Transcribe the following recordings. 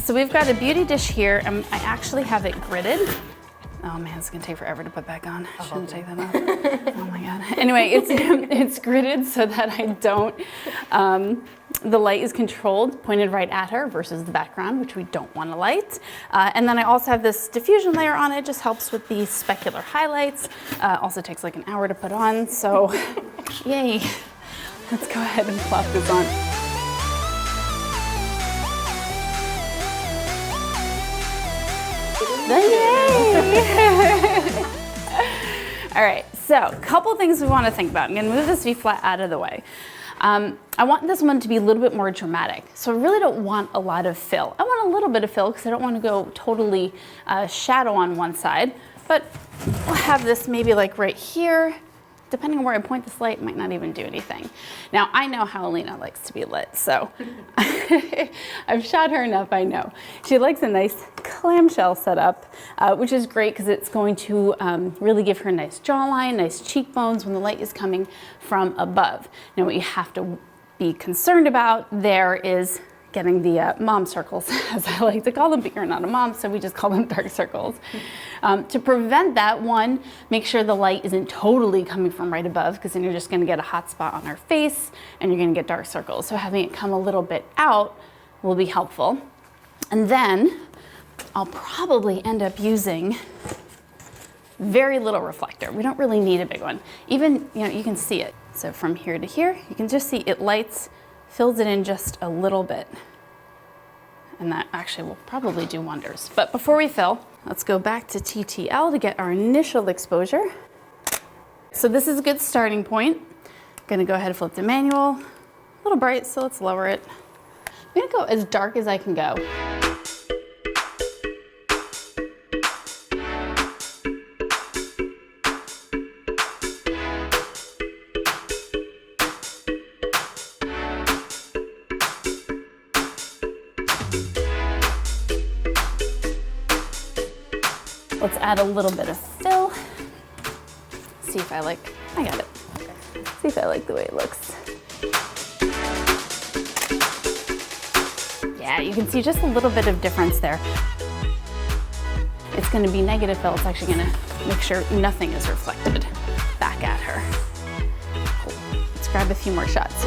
So we've got a beauty dish here, and I actually have it gridded. Oh man, it's gonna take forever to put back on. I shouldn't take that off. Oh my God. Anyway, it's gridded so that I don't, the light is controlled, pointed right at her versus the background, which we don't want to light. And then I also have this diffusion layer on it, just helps with the specular highlights. Also takes like an hour to put on, so yay. Let's go ahead and plop this on. Yay! All right, so a couple things we want to think about. I'm going to move this V flat out of the way. I want this one to be a little bit more dramatic. So I really don't want a lot of fill. I want a little bit of fill because I don't want to go totally shadow on one side, but we'll have this maybe like right here. Depending on where I point this light, it might not even do anything. Now, I know how Alina likes to be lit, so I've shot her enough, I know. She likes a nice clamshell setup, which is great because it's going to really give her a nice jawline, nice cheekbones when the light is coming from above. Now, what you have to be concerned about there is getting the mom circles, as I like to call them, but you're not a mom, so we just call them dark circles. To prevent that, one, make sure the light isn't totally coming from right above, because then you're just gonna get a hot spot on her face and you're gonna get dark circles. So having it come a little bit out will be helpful. And then I'll probably end up using very little reflector. We don't really need a big one. Even, you can see it. So from here to here, you can just see it lights, fills it in just a little bit. And that actually will probably do wonders. But before we fill, let's go back to TTL to get our initial exposure. So this is a good starting point. I'm gonna go ahead and flip to manual. A little bright, so let's lower it. I'm gonna go as dark as I can go. Let's add a little bit of fill. See if I got it. See if I like the way it looks. Yeah, you can see just a little bit of difference there. It's gonna be negative fill. It's actually gonna make sure nothing is reflected back at her. Cool. Let's grab a few more shots.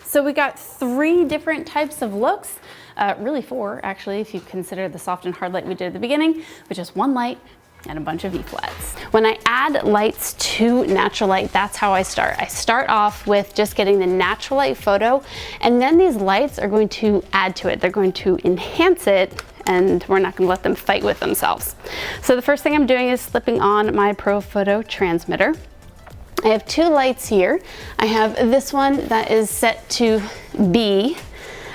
So we got 3 different types of looks, really 4 actually, if you consider the soft and hard light we did at the beginning, which is 1 light and a bunch of V-flats. When I add lights to natural light, that's how I start. I start off with just getting the natural light photo, and then these lights are going to add to it. They're going to enhance it, and we're not gonna let them fight with themselves. So the first thing I'm doing is slipping on my Profoto transmitter. I have 2 lights here. I have this one that is set to B.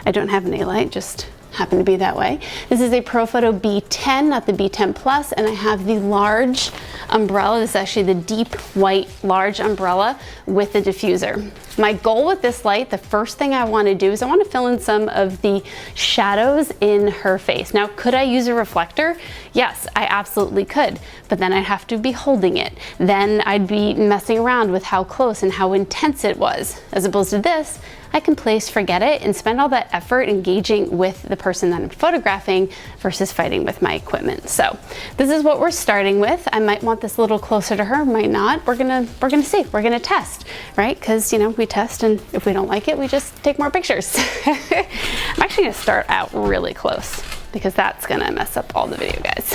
I don't have an A light, just happen to be that way. This is a Profoto B10, not the B10 Plus, and I have the large umbrella. This is actually the deep white large umbrella with the diffuser. My goal with this light, the first thing I want to do is I want to fill in some of the shadows in her face. Now, could I use a reflector? Yes, I absolutely could, but then I'd have to be holding it. Then I'd be messing around with how close and how intense it was. As opposed to this, I can place forget it and spend all that effort engaging with the person that I'm photographing versus fighting with my equipment. So this is what we're starting with. I might want this a little closer to her, might not. We're gonna see, we're gonna test, right? Because we test, and if we don't like it, we just take more pictures. I'm actually gonna start out really close because that's gonna mess up all the video, guys.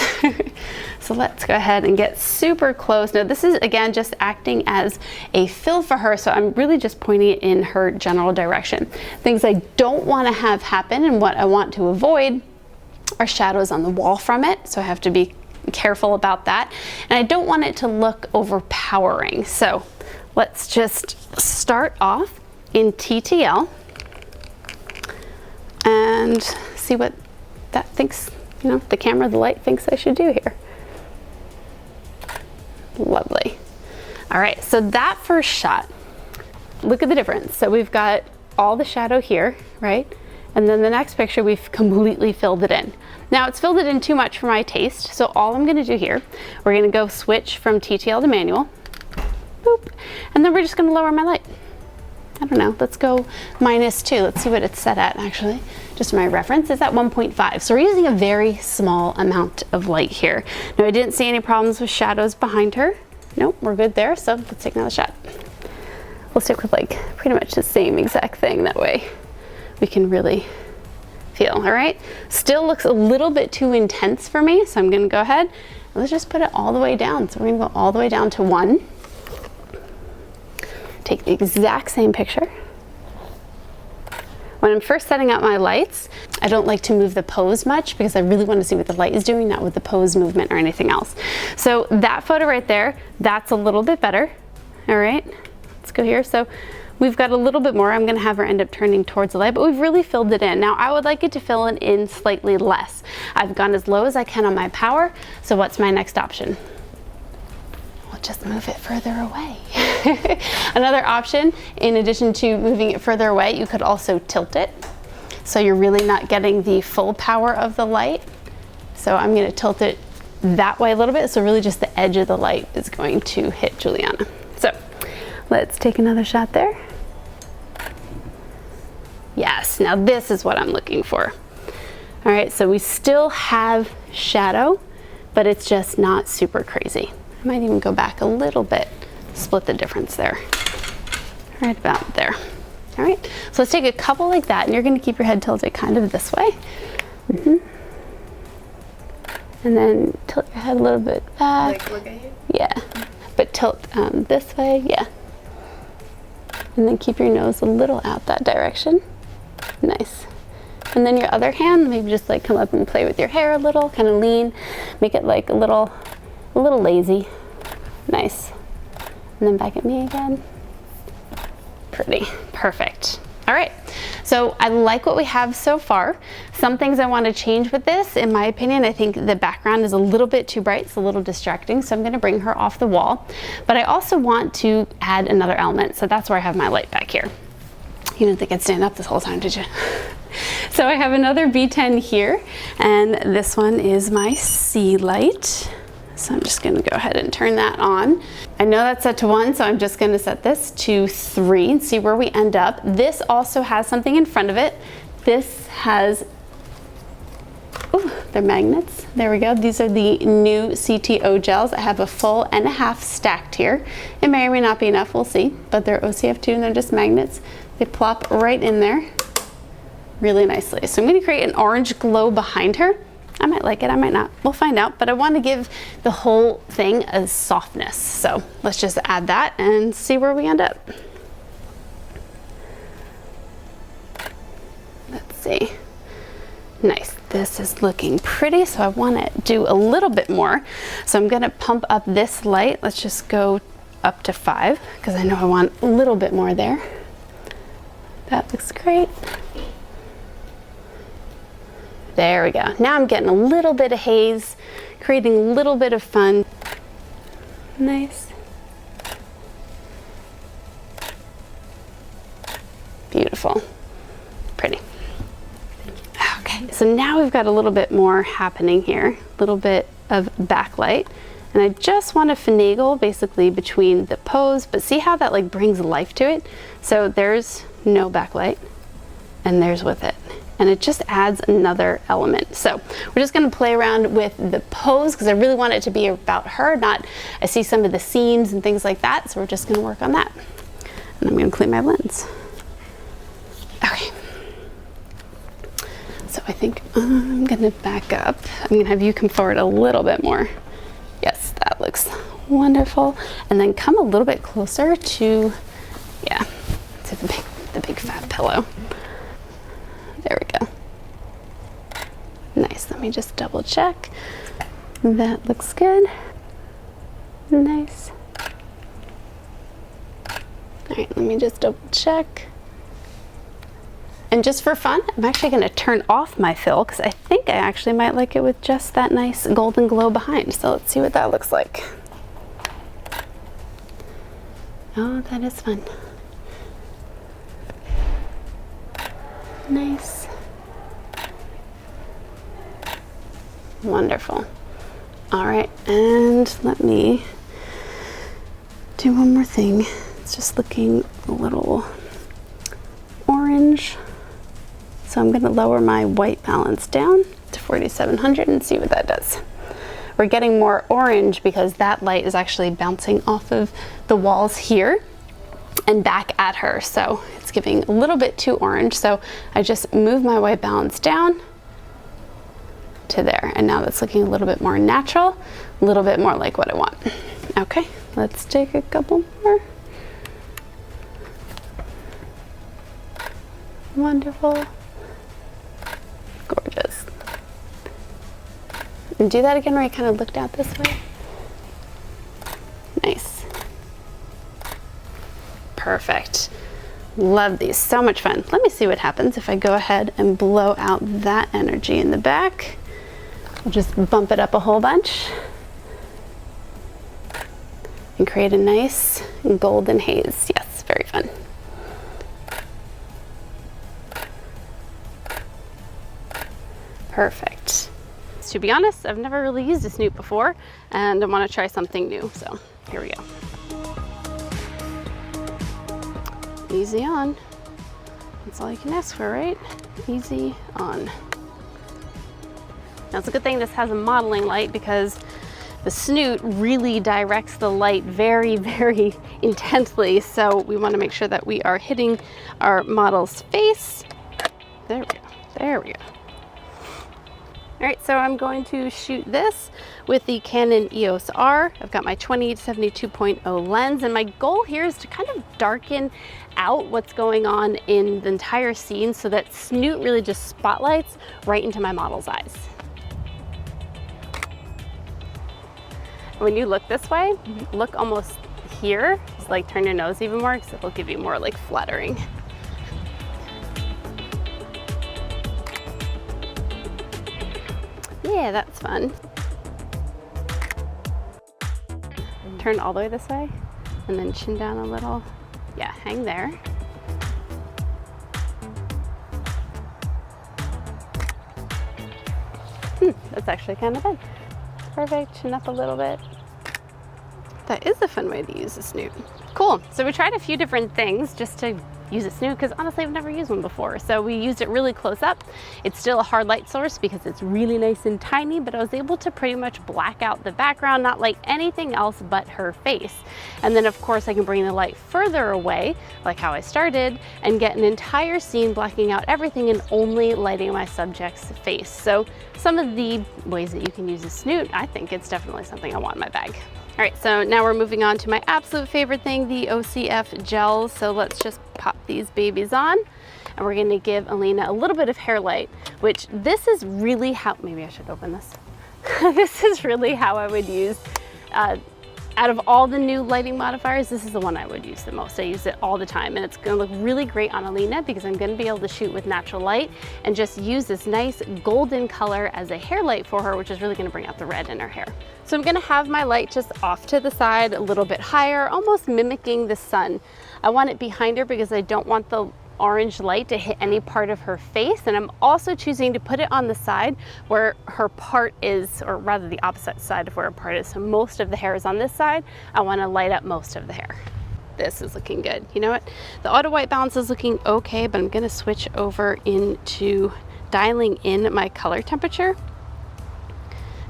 So let's go ahead and get super close. Now this is, again, just acting as a fill for her, so I'm really just pointing it in her general direction. Things I don't wanna have happen and what I want to avoid are shadows on the wall from it, so I have to be careful about that. And I don't want it to look overpowering. So let's just start off in TTL and see what that thinks you know, the camera, the light thinks I should do here. Lovely. All right, so that first shot, look at the difference. So we've got all the shadow here, right? And then the next picture, we've completely filled it in. Now it's filled it in too much for my taste. So all I'm gonna do here, we're gonna go switch from TTL to manual, boop, and then we're just gonna lower my light. I don't know, let's go -2. Let's see what it's set at actually. Just for my reference, it's at 1.5. So we're using a very small amount of light here. Now I didn't see any problems with shadows behind her. Nope, we're good there. So let's take another shot. We'll stick with like pretty much the same exact thing. That way we can really feel, all right? Still looks a little bit too intense for me. So I'm gonna go ahead and let's just put it all the way down. So we're gonna go all the way down to 1. Take the exact same picture. When I'm first setting up my lights, I don't like to move the pose much because I really want to see what the light is doing, not with the pose movement or anything else. So that photo right there, that's a little bit better. All right, let's go here. So we've got a little bit more. I'm gonna have her end up turning towards the light, but we've really filled it in. Now I would like it to fill it in slightly less. I've gone as low as I can on my power. So what's my next option? We'll just move it further away. Another option, in addition to moving it further away, you could also tilt it. So you're really not getting the full power of the light. So I'm gonna tilt it that way a little bit. So really just the edge of the light is going to hit Juliana. So let's take another shot there. Yes, now this is what I'm looking for. All right, so we still have shadow, but it's just not super crazy. I might even go back a little bit, split the difference there, right about there. All right, so let's take a couple like that, and you're gonna keep your head tilted kind of this way. And then tilt your head a little bit back. Like look at you? Yeah, but tilt this way, yeah. And then keep your nose a little out that direction. Nice. And then your other hand, maybe just like come up and play with your hair a little, kind of lean, make it like a little lazy. Nice. And then back at me again. Pretty, perfect. All right, so I like what we have so far. Some things I want to change with this, in my opinion. I think the background is a little bit too bright, it's a little distracting, so I'm gonna bring her off the wall. But I also want to add another element, so that's where I have my light back here. You didn't think I'd stand up this whole time, did you? So I have another B10 here, and this one is my C light. So I'm just gonna go ahead and turn that on. I know that's set to 1, so I'm just gonna set this to 3 and see where we end up. This also has something in front of it. This has, ooh, they're magnets. There we go. These are the new CTO gels. I have a full and a half stacked here. It may or may not be enough, we'll see, but they're OCF2 and they're just magnets. They plop right in there really nicely. So I'm gonna create an orange glow behind her. I might like it, I might not, we'll find out, but I want to give the whole thing a softness. So let's just add that and see where we end up. Let's see. Nice, this is looking pretty, so I want to do a little bit more. So I'm going to pump up this light. Let's just go up to 5 because I know I want a little bit more there. That looks great. There we go. Now I'm getting a little bit of haze, creating a little bit of fun. Nice. Beautiful. Pretty. Okay, so now we've got a little bit more happening here, a little bit of backlight. And I just want to finagle basically between the pose, but see how that like brings life to it? So there's no backlight, and there's with it. And it just adds another element. So we're just gonna play around with the pose because I really want it to be about her, not, I see some of the seams and things like that, so we're just gonna work on that. And I'm gonna clean my lens. Okay. So I think I'm gonna back up. I'm gonna have you come forward a little bit more. Yes, that looks wonderful. And then come a little bit closer to, yeah, to the big fat pillow. There we go. Nice, let me just double check. That looks good. Nice. All right, let me just double check. And just for fun, I'm actually gonna turn off my fill because I think I actually might like it with just that nice golden glow behind. So let's see what that looks like. Oh, that is fun. Nice. Wonderful. All right, and let me do one more thing. It's just looking a little orange. So I'm gonna lower my white balance down to 4700 and see what that does. We're getting more orange because that light is actually bouncing off of the walls here and back at her. So it's giving a little bit too orange. So I just move my white balance down to there. And now that's looking a little bit more natural, a little bit more like what I want. Okay, let's take a couple more. Wonderful. Gorgeous. And do that again where you kind of looked out this way. Nice. Perfect. Love these, so much fun. Let me see what happens if I go ahead and blow out that energy in the back. We'll just bump it up a whole bunch and create a nice golden haze. Yes, very fun. Perfect. To be honest, I've never really used a snoot before and I want to try something new. So here we go. Easy on. That's all you can ask for, right? Easy on. Now it's a good thing this has a modeling light because the snoot really directs the light very, very intensely. So we want to make sure that we are hitting our model's face. There we go. There we go. All right, so I'm going to shoot this with the Canon EOS R. I've got my 20-72.0 lens, and my goal here is to kind of darken out what's going on in the entire scene so that snoot really just spotlights right into my model's eyes. When you look this way, look almost here, just like turn your nose even more because it'll give you more like fluttering. Yeah, that's fun. Turn all the way this way and then chin down a little. Yeah, hang there. That's actually kind of fun. Perfect, chin up a little bit. That is a fun way to use a snoot. Cool, so we tried a few different things just to use a snoot because honestly I've never used one before. So we used it really close up. It's still a hard light source because it's really nice and tiny, but I was able to pretty much black out the background, not like anything else but her face. And then of course I can bring the light further away, like how I started, and get an entire scene blacking out everything and only lighting my subject's face. So some of the ways that you can use a snoot, I think it's definitely something I want in my bag. All right, so now we're moving on to my absolute favorite thing, the OCF gels. So let's just pop these babies on and we're gonna give Alina a little bit of hair light, which this is really how, maybe I should open this. This is really how I would use, out of all the new lighting modifiers, this is the one I would use the most. I use it all the time and it's gonna look really great on Alina because I'm gonna be able to shoot with natural light and just use this nice golden color as a hair light for her, which is really gonna bring out the red in her hair. So I'm gonna have my light just off to the side, a little bit higher, almost mimicking the sun. I want it behind her because I don't want the orange light to hit any part of her face, and I'm also choosing to put it on the side where her part is, or rather the opposite side of where her part is. So most of the hair is on this side. I want to light up most of the hair. This is looking good. You know what? The auto white balance is looking okay, but I'm going to switch over into dialing in my color temperature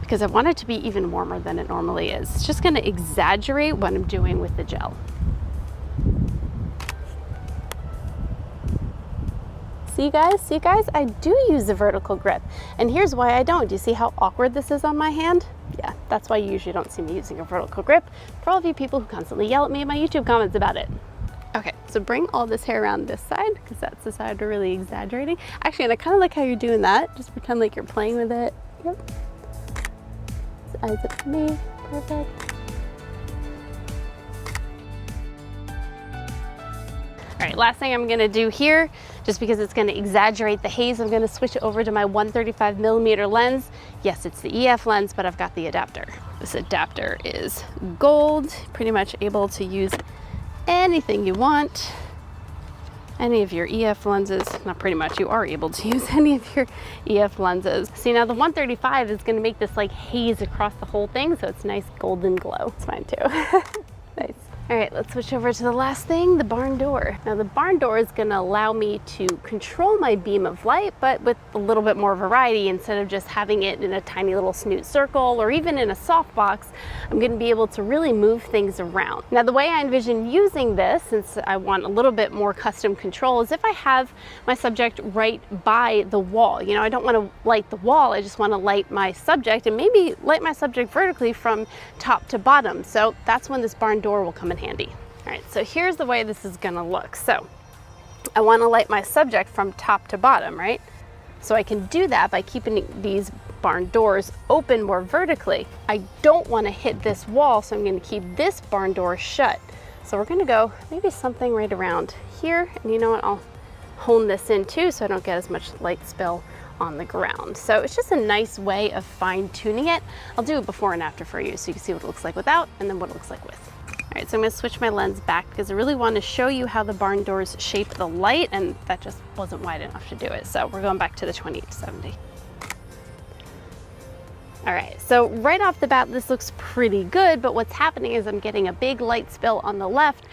because I want it to be even warmer than it normally is. It's just going to exaggerate what I'm doing with the gel. See guys, I do use the vertical grip. And here's why I don't. Do you see how awkward this is on my hand? Yeah, that's why you usually don't see me using a vertical grip. For all of you people who constantly yell at me in my YouTube comments about it. Okay, so bring all this hair around this side because that's the side we're really exaggerating. Actually, and I kind of like how you're doing that. Just pretend like you're playing with it. Yep. Eyes up to me, perfect. All right, last thing I'm gonna do here, just because it's gonna exaggerate the haze. I'm gonna switch over to my 135mm lens. Yes, it's the EF lens, but I've got the adapter. This adapter is gold, pretty much able to use anything you want. Any of your EF lenses, not pretty much, you are able to use any of your EF lenses. See, now the 135 is gonna make this like haze across the whole thing, so it's nice golden glow. It's fine too. Nice. All right, let's switch over to the last thing, the barn door. Now the barn door is gonna allow me to control my beam of light, but with a little bit more variety. Instead of just having it in a tiny little snoot circle or even in a softbox, I'm gonna be able to really move things around. Now the way I envision using this, since I want a little bit more custom control, is if I have my subject right by the wall. You know, I don't wanna light the wall, I just wanna light my subject and maybe light my subject vertically from top to bottom. So that's when this barn door will come in handy. All right, so here's the way this is gonna look. So I wanna light my subject from top to bottom, right? So I can do that by keeping these barn doors open more vertically. I don't wanna hit this wall, so I'm gonna keep this barn door shut. So we're gonna go maybe something right around here. And you know what, I'll hone this in too so I don't get as much light spill on the ground. So it's just a nice way of fine tuning it. I'll do it before and after for you so you can see what it looks like without and then what it looks like with. All right, so I'm gonna switch my lens back because I really want to show you how the barn doors shape the light, and that just wasn't wide enough to do it. So we're going back to the 28-70. All right, so right off the bat, this looks pretty good, but what's happening is I'm getting a big light spill on the left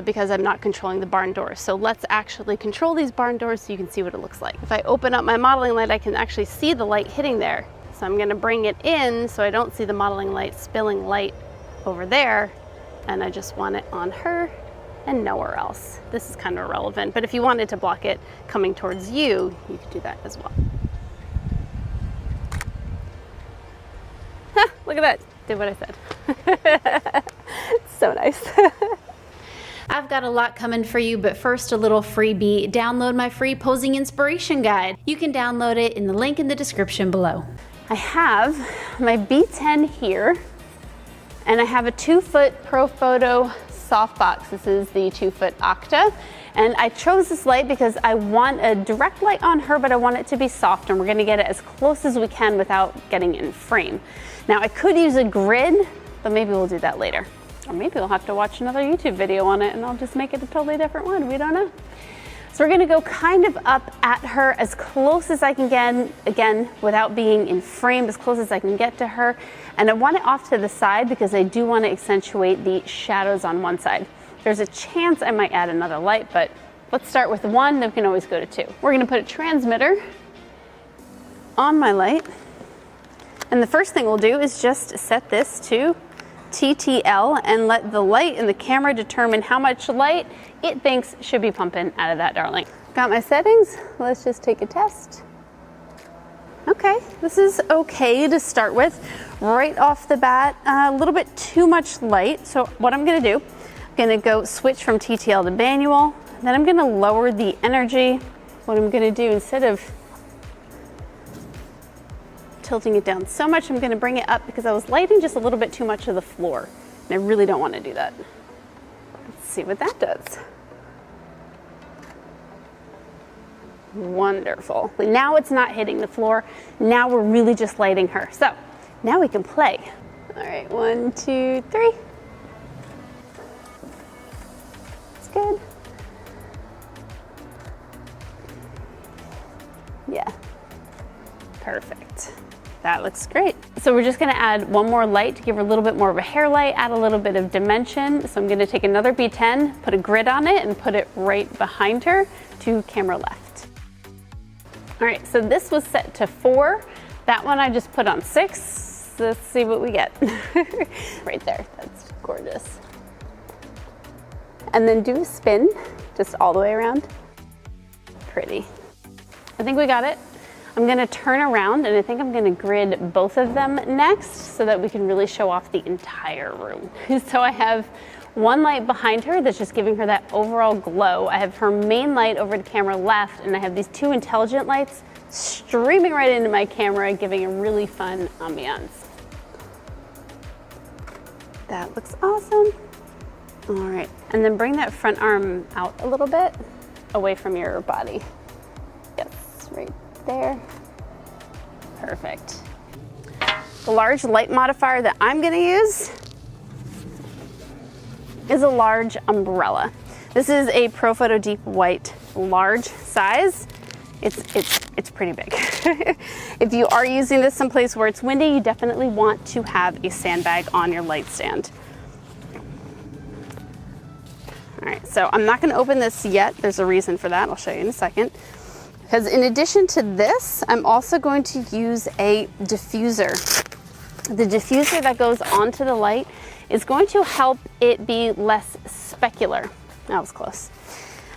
because I'm not controlling the barn doors. So let's actually control these barn doors so you can see what it looks like. If I open up my modeling light, I can actually see the light hitting there. So I'm gonna bring it in so I don't see the modeling light spilling light over there. And I just want it on her and nowhere else. This is kind of irrelevant, but if you wanted to block it coming towards you, you could do that as well. Ha, look at that, did what I said. So nice. I've got a lot coming for you, but first a little freebie. Download my free posing inspiration guide. You can download it in the link in the description below. I have my B10 here, and I have a 2-foot Profoto softbox. This is the 2-foot Octa. And I chose this light because I want a direct light on her, but I want it to be soft, and we're gonna get it as close as we can without getting in frame. Now I could use a grid, but maybe we'll do that later. Or maybe we'll have to watch another YouTube video on it and I'll just make it a totally different one, we don't know. So we're gonna go kind of up at her as close as I can get, again, without being in frame, as close as I can get to her. And I want it off to the side because I do want to accentuate the shadows on one side. There's a chance I might add another light, but let's start with 1, then we can always go to 2. We're gonna put a transmitter on my light. And the first thing we'll do is just set this to TTL and let the light and the camera determine how much light it thinks should be pumping out of that darling. Got my settings, let's just take a test. Okay, this is okay to start with. Right off the bat, a little bit too much light. So what I'm gonna do, I'm gonna go switch from TTL to manual, then I'm gonna lower the energy. What I'm gonna do, instead of tilting it down so much, I'm gonna bring it up because I was lighting just a little bit too much of the floor. And I really don't wanna do that. Let's see what that does. Wonderful. Now it's not hitting the floor. Now we're really just lighting her. So now we can play. All right, 1, 2, 3. It's good. Yeah, perfect. That looks great. So we're just gonna add one more light to give her a little bit more of a hair light, add a little bit of dimension. So I'm gonna take another B10, put a grid on it, and put it right behind her to camera left. All right, so this was set to 4. That one I just put on 6. Let's see what we get. Right there, that's gorgeous. And then do a spin, just all the way around. Pretty. I think we got it. I'm gonna turn around and I think I'm gonna grid both of them next so that we can really show off the entire room. So I have one light behind her that's just giving her that overall glow. I have her main light over to camera left, and I have these 2 intelligent lights streaming right into my camera, giving a really fun ambiance. That looks awesome. All right, and then bring that front arm out a little bit. away from your body. Yes, right there. Perfect. The large light modifier that I'm gonna use is a large umbrella. This is a Profoto Deep White large size. It's pretty big. If you are using this someplace where it's windy, you definitely want to have a sandbag on your light stand. All right, so I'm not gonna open this yet. There's a reason for that. I'll show you in a second. Because in addition to this, I'm also going to use a diffuser. The diffuser that goes onto the light is going to help it be less specular. That was close.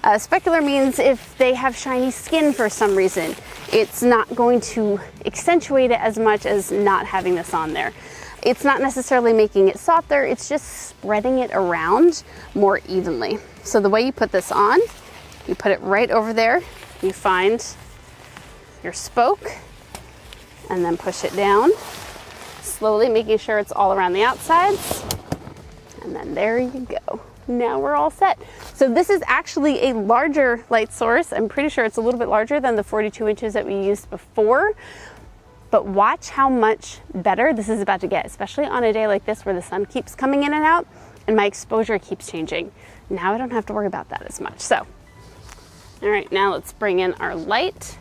Specular means if they have shiny skin for some reason, it's not going to accentuate it as much as not having this on there. It's not necessarily making it softer, it's just spreading it around more evenly. So the way you put this on, you put it right over there, you find your spoke, and then push it down, slowly making sure it's all around the outsides, and then there you go. Now we're all set. So this is actually a larger light source. I'm pretty sure it's a little bit larger than the 42 inches that we used before, but watch how much better this is about to get, especially on a day like this where the sun keeps coming in and out and my exposure keeps changing. Now I don't have to worry about that as much. So, all right, now let's bring in our light.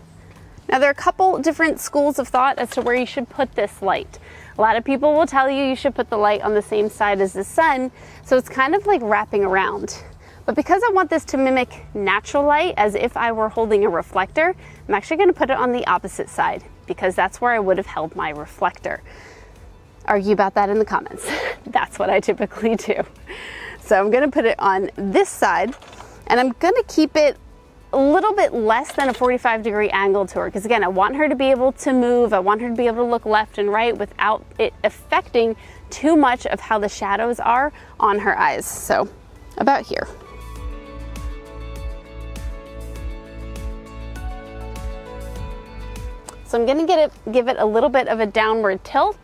Now there are a couple different schools of thought as to where you should put this light. A lot of people will tell you put the light on the same side as the sun, so it's kind of like wrapping around. But because I want this to mimic natural light as if I were holding a reflector, I'm actually gonna put it on the opposite side because that's where I would have held my reflector. Argue about that in the comments. That's what I typically do. So I'm gonna put it on this side and I'm gonna keep it a little bit less than a 45-degree angle to her, because again, I want her to be able to move. I want her to be able to look left and right without it affecting too much of how the shadows are on her eyes. So about here. So I'm gonna give it a little bit of a downward tilt,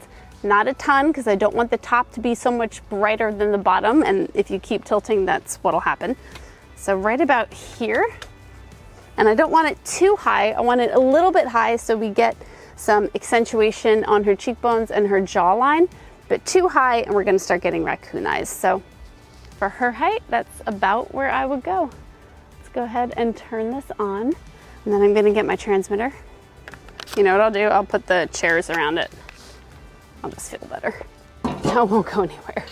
not a ton, because I don't want the top to be so much brighter than the bottom, and if you keep tilting, that's what'll happen. So right about here. And I don't want it too high, I want it a little bit high so we get some accentuation on her cheekbones and her jawline, but too high and we're gonna start getting raccoon eyes. So for her height, that's about where I would go. Let's go ahead and turn this on, and then I'm gonna get my transmitter. You know what I'll do? I'll put the chairs around it. I'll just feel better. Now it won't go anywhere.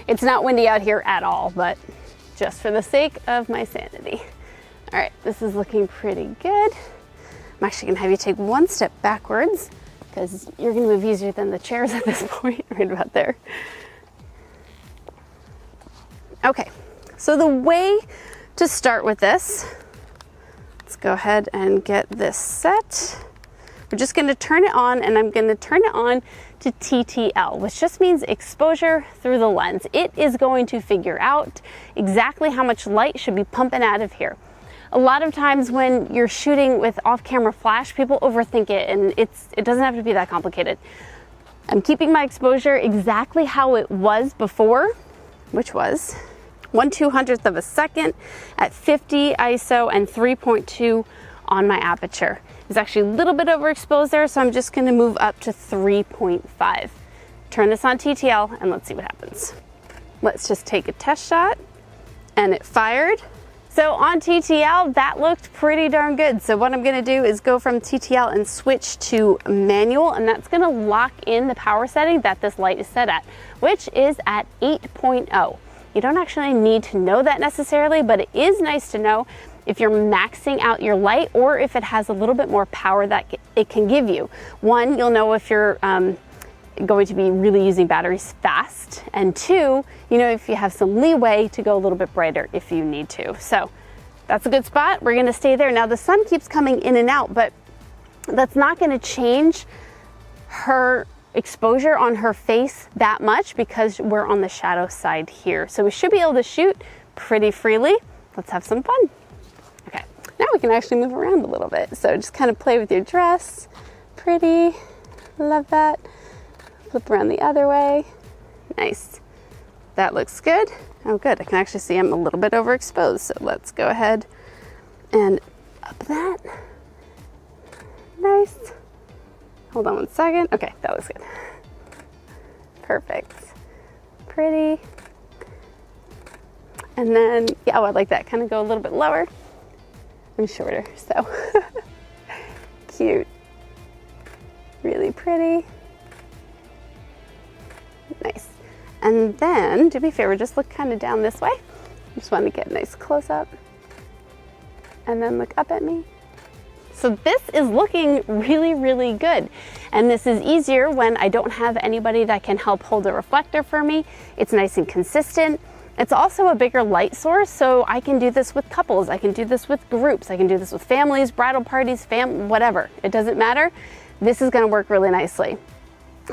It's not windy out here at all, but just for the sake of my sanity. All right, this is looking pretty good. I'm actually gonna have you take one step backwards because you're gonna move easier than the chairs at this point, right about there. Okay, so the way to start with this, let's go ahead and get this set. We're just gonna turn it on, and I'm gonna turn it on to TTL, which just means exposure through the lens. It is going to figure out exactly how much light should be pumping out of here. A lot of times when you're shooting with off-camera flash, people overthink it, and it doesn't have to be that complicated. I'm keeping my exposure exactly how it was before, which was 1/200th of a second at 50 ISO and 3.2 on my aperture. It's actually a little bit overexposed there, so I'm just gonna move up to 3.5. Turn this on TTL and let's see what happens. Let's just take a test shot, and it fired. So on TTL, that looked pretty darn good. So what I'm gonna do is go from TTL and switch to manual, and that's gonna lock in the power setting that this light is set at, which is at 8.0. You don't actually need to know that necessarily, but it is nice to know if you're maxing out your light or if it has a little bit more power that it can give you. One, you'll know if you're going to be really using batteries fast, and two, you know if you have some leeway to go a little bit brighter if you need to. So that's a good spot. We're gonna stay there. Now the sun keeps coming in and out, but that's not gonna change her exposure on her face that much because we're on the shadow side here. So we should be able to shoot pretty freely. Let's have some fun. Okay, now we can actually move around a little bit. So just kind of play with your dress. Pretty, love that. Flip around the other way. Nice. That looks good. Oh good, I can actually see I'm a little bit overexposed. So let's go ahead and up that. Nice. Hold on one second. Okay, that looks good. Perfect. Pretty. And then, yeah, oh, I like that. Kind of go a little bit lower and shorter, so cute. Really pretty. Nice. And then, do me a favor, just look kind of down this way. Just want to get a nice close up. And then look up at me. So this is looking really, really good. And this is easier when I don't have anybody that can help hold a reflector for me. It's nice and consistent. It's also a bigger light source, so I can do this with couples, I can do this with groups, I can do this with families, bridal parties, whatever. It doesn't matter. This is gonna work really nicely.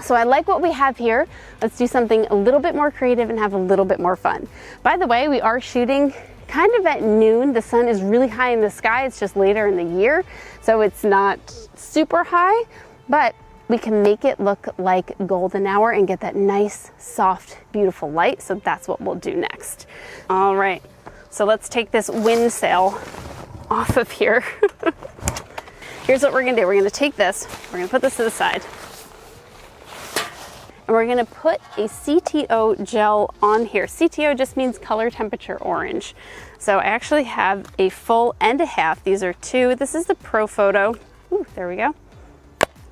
So I like what we have here. Let's do something a little bit more creative and have a little bit more fun. By the way, we are shooting kind of at noon. The sun is really high in the sky. It's just later in the year, so it's not super high, but we can make it look like golden hour and get that nice, soft, beautiful light. So that's what we'll do next. All right, so let's take this wind sail off of here. Here's what we're gonna do. We're gonna take this, we're gonna put this to the side, and we're gonna put a CTO gel on here. CTO just means color temperature orange. So I actually have a full and a half. These are two. This is the Profoto. Ooh, there we go.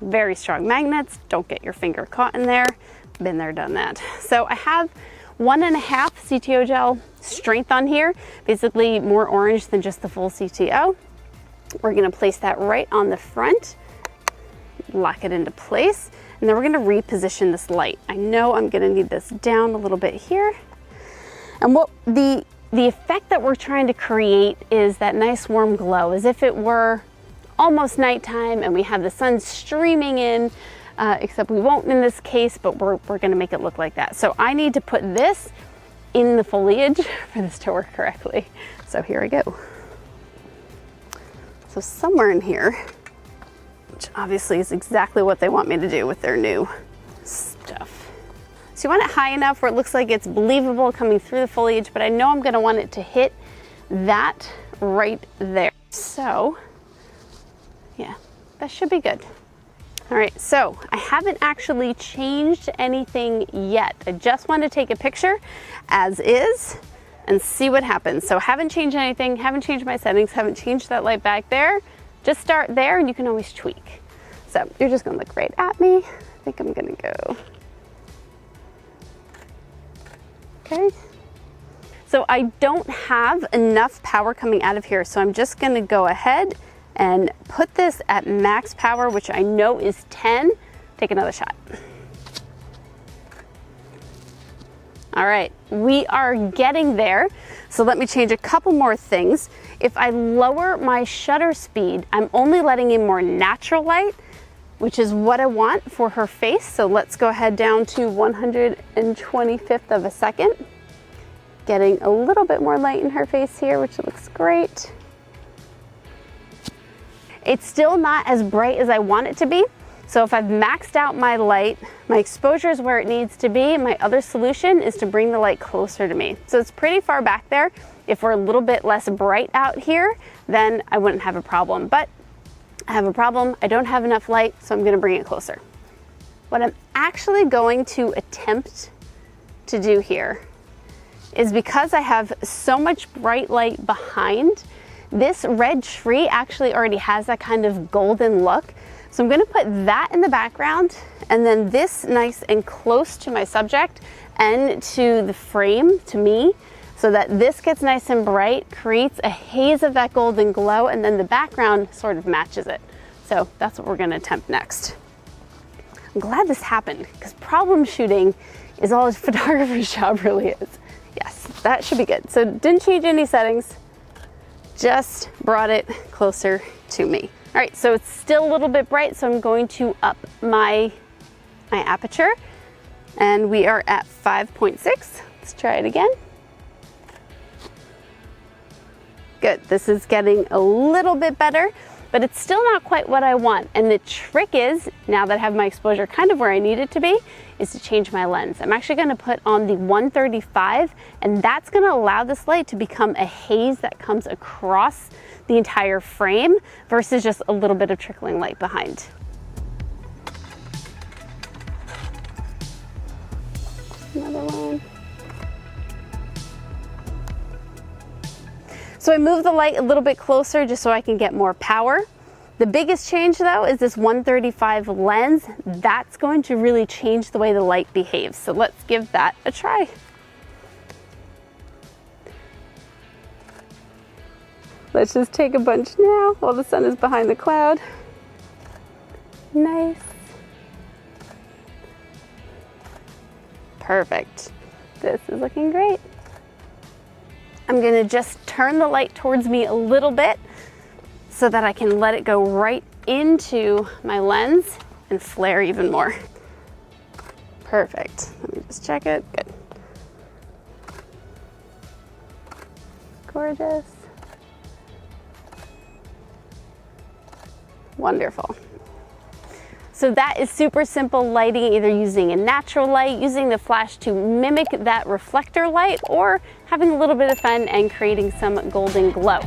Very strong magnets. Don't get your finger caught in there. Been there, done that. So I have 1.5 CTO gel strength on here. Basically more orange than just the full CTO. We're gonna place that right on the front, lock it into place, and then we're gonna reposition this light. I know I'm gonna need this down a little bit here. And what the effect that we're trying to create is that nice warm glow, as if it were almost nighttime and we have the sun streaming in, except we won't in this case, but we're gonna make it look like that. So I need to put this in the foliage for this to work correctly. So here I go. So somewhere in here, which obviously is exactly what they want me to do with their new stuff. So you want it high enough where it looks like it's believable coming through the foliage, but I know I'm gonna want it to hit that right there. So yeah, that should be good. All right, so I haven't actually changed anything yet. I just want to take a picture as is and see what happens. So haven't changed anything, haven't changed my settings, haven't changed that light back there. Just start there and you can always tweak. So you're just gonna look right at me. I think I'm gonna go. Okay. So I don't have enough power coming out of here, so I'm just gonna go ahead and put this at max power, which I know is 10. Take another shot. All right, we are getting there. So let me change a couple more things. If I lower my shutter speed, I'm only letting in more natural light, which is what I want for her face. So let's go ahead down to 125th of a second. Getting a little bit more light in her face here, which looks great. It's still not as bright as I want it to be. So if I've maxed out my light, my exposure is where it needs to be. My other solution is to bring the light closer to me. So it's pretty far back there. If we're a little bit less bright out here, then I wouldn't have a problem. But I have a problem. I don't have enough light, so I'm gonna bring it closer. What I'm actually going to attempt to do here is, because I have so much bright light behind, this red tree actually already has that kind of golden look. So I'm gonna put that in the background, and then this nice and close to my subject and to the frame, to me, so that this gets nice and bright, creates a haze of that golden glow, and then the background sort of matches it. So that's what we're gonna attempt next. I'm glad this happened, because problem shooting is all a photographer's job really is. Yes, that should be good. So didn't change any settings, just brought it closer to me. All right, so it's still a little bit bright, so I'm going to up my aperture, and we are at 5.6. Let's try it again. Good, this is getting a little bit better. but it's still not quite what I want. And the trick is, now that I have my exposure kind of where I need it to be, is to change my lens. I'm actually gonna put on the 135, and that's gonna allow this light to become a haze that comes across the entire frame versus just a little bit of trickling light behind. Another one. So I moved the light a little bit closer just so I can get more power. The biggest change though is this 135 lens. That's going to really change the way the light behaves. So let's give that a try. Let's just take a bunch now while the sun is behind the cloud. Nice. Perfect. This is looking great. I'm gonna just turn the light towards me a little bit so that I can let it go right into my lens and flare even more. Perfect. Let me just check it. Good. Gorgeous. Wonderful. So that is super simple lighting, either using a natural light, using the flash to mimic that reflector light, or having a little bit of fun and creating some golden glow.